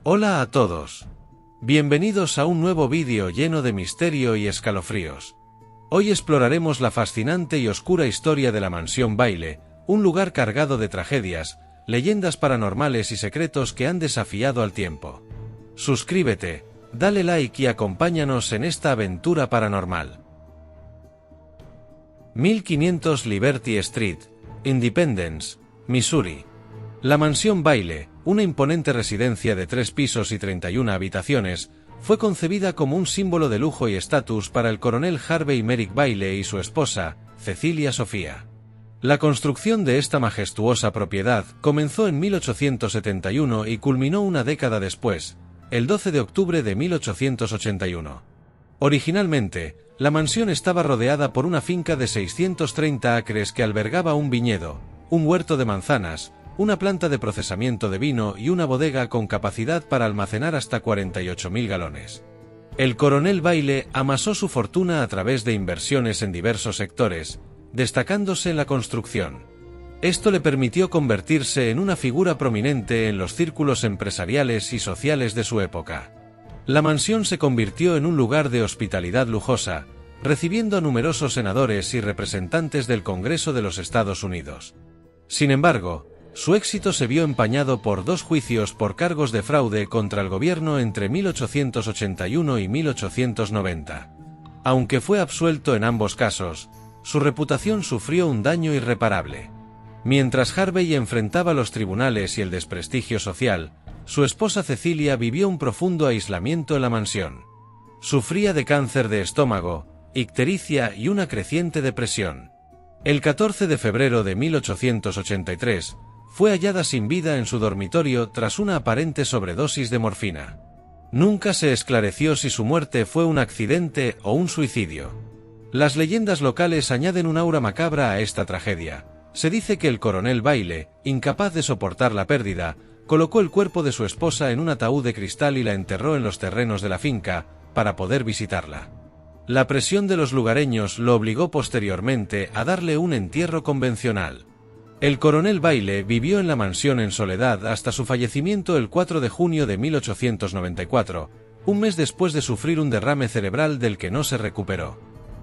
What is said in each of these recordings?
Hola a todos. Bienvenidos a un nuevo vídeo lleno de misterio y escalofríos. Hoy exploraremos la fascinante y oscura historia de la Mansión Bailey, un lugar cargado de tragedias, leyendas paranormales y secretos que han desafiado al tiempo. Suscríbete, dale like y acompáñanos en esta aventura paranormal. 1500 Liberty Street, Independence, Missouri. La Mansión Bailey, una imponente residencia de 3 pisos y 31 habitaciones, fue concebida como un símbolo de lujo y estatus para el coronel Harvey Merrick Bailey y su esposa, Cecilia Sophia. La construcción de esta majestuosa propiedad comenzó en 1871 y culminó una década después, el 12 de octubre de 1881. Originalmente, la mansión estaba rodeada por una finca de 630 acres que albergaba un viñedo, un huerto de manzanas, una planta de procesamiento de vino y una bodega con capacidad para almacenar hasta 48.000 galones. El coronel Bailey amasó su fortuna a través de inversiones en diversos sectores, destacándose en la construcción. Esto le permitió convertirse en una figura prominente en los círculos empresariales y sociales de su época. La mansión se convirtió en un lugar de hospitalidad lujosa, recibiendo a numerosos senadores y representantes del Congreso de los Estados Unidos. Sin embargo, su éxito se vio empañado por 2 juicios por cargos de fraude contra el gobierno entre 1881 y 1890. Aunque fue absuelto en ambos casos, su reputación sufrió un daño irreparable. Mientras Harvey enfrentaba los tribunales y el desprestigio social, su esposa Cecilia vivió un profundo aislamiento en la mansión. Sufría de cáncer de estómago, ictericia y una creciente depresión. El 14 de febrero de 1883, fue hallada sin vida en su dormitorio tras una aparente sobredosis de morfina. Nunca se esclareció si su muerte fue un accidente o un suicidio. Las leyendas locales añaden un aura macabra a esta tragedia. Se dice que el coronel Bailey, incapaz de soportar la pérdida, colocó el cuerpo de su esposa en un ataúd de cristal y la enterró en los terrenos de la finca, para poder visitarla. La presión de los lugareños lo obligó posteriormente a darle un entierro convencional. El coronel Bailey vivió en la mansión en soledad hasta su fallecimiento el 4 de junio de 1894, un mes después de sufrir un derrame cerebral del que no se recuperó.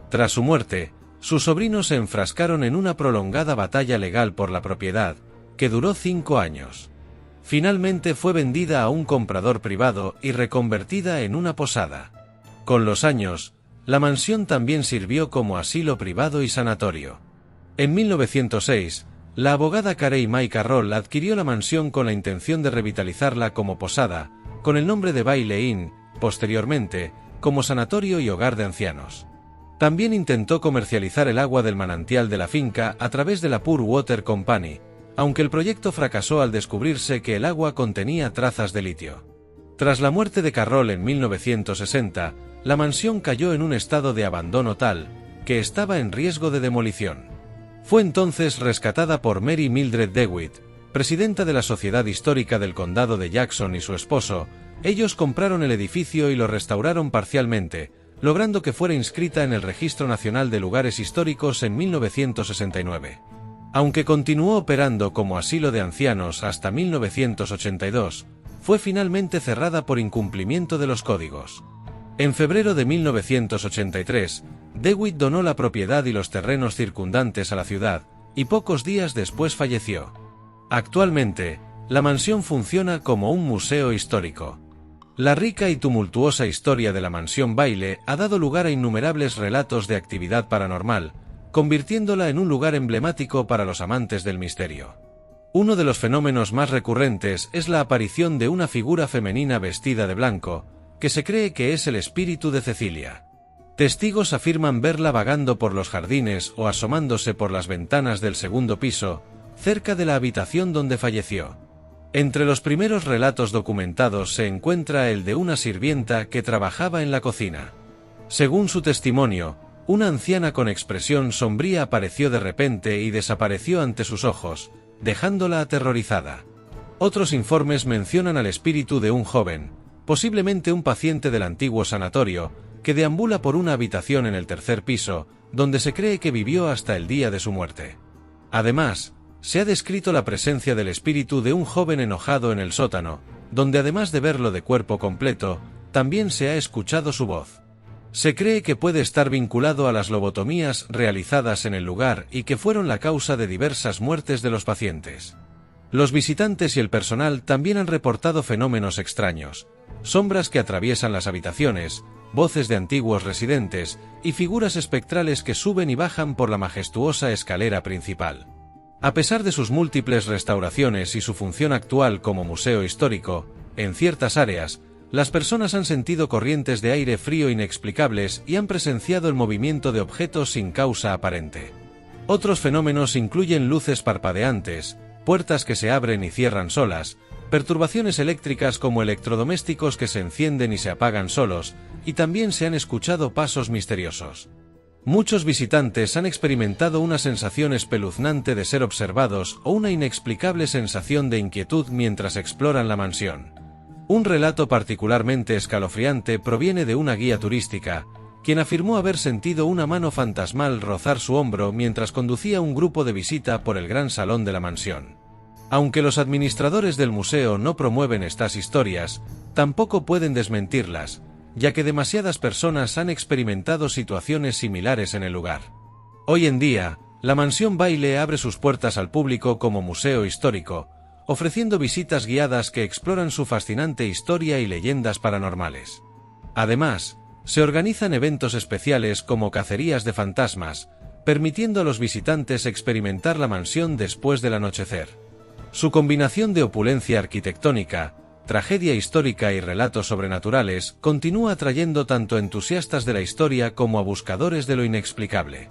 Tras su muerte, sus sobrinos se enfrascaron en una prolongada batalla legal por la propiedad, que duró 5 años. Finalmente fue vendida a un comprador privado y reconvertida en una posada. Con los años, la mansión también sirvió como asilo privado y sanatorio. En 1906, la abogada Carey May Carroll adquirió la mansión con la intención de revitalizarla como posada, con el nombre de Bailey Inn, posteriormente, como sanatorio y hogar de ancianos. También intentó comercializar el agua del manantial de la finca a través de la Pure Water Company, aunque el proyecto fracasó al descubrirse que el agua contenía trazas de litio. Tras la muerte de Carroll en 1960, la mansión cayó en un estado de abandono tal, que estaba en riesgo de demolición. Fue entonces rescatada por Mary Mildred DeWitt, presidenta de la Sociedad Histórica del Condado de Jackson, y su esposo. Ellos compraron el edificio y lo restauraron parcialmente, logrando que fuera inscrita en el Registro Nacional de Lugares Históricos en 1969. Aunque continuó operando como asilo de ancianos hasta 1982, fue finalmente cerrada por incumplimiento de los códigos. En febrero de 1983, DeWitt donó la propiedad y los terrenos circundantes a la ciudad, y pocos días después falleció. Actualmente, la mansión funciona como un museo histórico. La rica y tumultuosa historia de la Mansión Bailey ha dado lugar a innumerables relatos de actividad paranormal, convirtiéndola en un lugar emblemático para los amantes del misterio. Uno de los fenómenos más recurrentes es la aparición de una figura femenina vestida de blanco, que se cree que es el espíritu de Cecilia. Testigos afirman verla vagando por los jardines o asomándose por las ventanas del segundo piso, cerca de la habitación donde falleció. Entre los primeros relatos documentados se encuentra el de una sirvienta que trabajaba en la cocina. Según su testimonio, una anciana con expresión sombría apareció de repente y desapareció ante sus ojos, dejándola aterrorizada. Otros informes mencionan al espíritu de un joven, posiblemente un paciente del antiguo sanatorio, que deambula por una habitación en el 3er piso, donde se cree que vivió hasta el día de su muerte. Además, se ha descrito la presencia del espíritu de un joven enojado en el sótano, donde además de verlo de cuerpo completo, también se ha escuchado su voz. Se cree que puede estar vinculado a las lobotomías realizadas en el lugar y que fueron la causa de diversas muertes de los pacientes. Los visitantes y el personal también han reportado fenómenos extraños, sombras que atraviesan las habitaciones, voces de antiguos residentes y figuras espectrales que suben y bajan por la majestuosa escalera principal. A pesar de sus múltiples restauraciones y su función actual como museo histórico, en ciertas áreas, las personas han sentido corrientes de aire frío inexplicables y han presenciado el movimiento de objetos sin causa aparente. Otros fenómenos incluyen luces parpadeantes, puertas que se abren y cierran solas, perturbaciones eléctricas como electrodomésticos que se encienden y se apagan solos, y también se han escuchado pasos misteriosos. Muchos visitantes han experimentado una sensación espeluznante de ser observados o una inexplicable sensación de inquietud mientras exploran la mansión. Un relato particularmente escalofriante proviene de una guía turística, quien afirmó haber sentido una mano fantasmal rozar su hombro mientras conducía un grupo de visita por el gran salón de la mansión. Aunque los administradores del museo no promueven estas historias, tampoco pueden desmentirlas, ya que demasiadas personas han experimentado situaciones similares en el lugar. Hoy en día, la Mansión Bailey abre sus puertas al público como museo histórico, ofreciendo visitas guiadas que exploran su fascinante historia y leyendas paranormales. Además, se organizan eventos especiales como cacerías de fantasmas, permitiendo a los visitantes experimentar la mansión después del anochecer. Su combinación de opulencia arquitectónica, tragedia histórica y relatos sobrenaturales continúa atrayendo tanto entusiastas de la historia como a buscadores de lo inexplicable.